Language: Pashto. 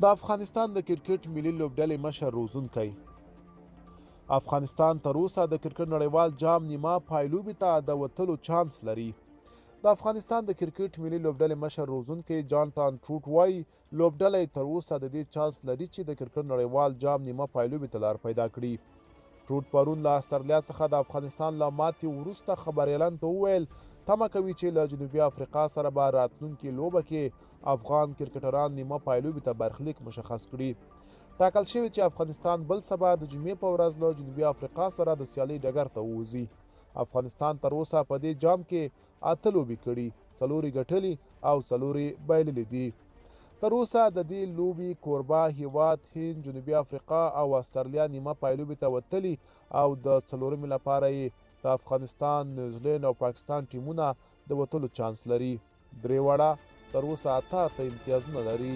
د افغانستان د کرکټ ملي لوبډلې مشر روزونکی افغانستان تر اوسه د کرکټ نړیوال جام نیمه پایلوبې ته د وتلو چانس لري. د افغانستان د کرکټ ملي لوبډلې مشر روزونکی جانټان ټروټ وایي لوبډله تر اوسه د دې چانس لري چې د کرکټ نړیوال جام نیمه پایلوبې ته لار پیدا کړي. ټروټ پرون له استرالیا څخه د افغانستان له ماتې وروسته خبریالانو ته وویل تمه کوي چې له جنوبي افریقا سره به راتلونکې لوبه کې افغان کرکټران نیمه پایلوبې ته برخلیک مشخص کړي. ټاکل شوي چې افغانستان بل سبا د جمعې په ورځ له جنوبي افریقا سره د سیالۍ ډګر ته ووځي. افغانستان تر اوسه په دې جام کې 8 لوبې کړي، 4 ګټلي او 4 بایللي دي. تر اوسه د دې لوبې کوربه هیواد هند، جنوبي افریقا او استرالیا نیمه پایلوبې ته وتلي او د 4مې لپاره یې د افغانستان، نیوزیلینډ او پاکستان ټیمونه د وتلو چانس لري. درې واړه تر اوسه 8 امتیازونه لري.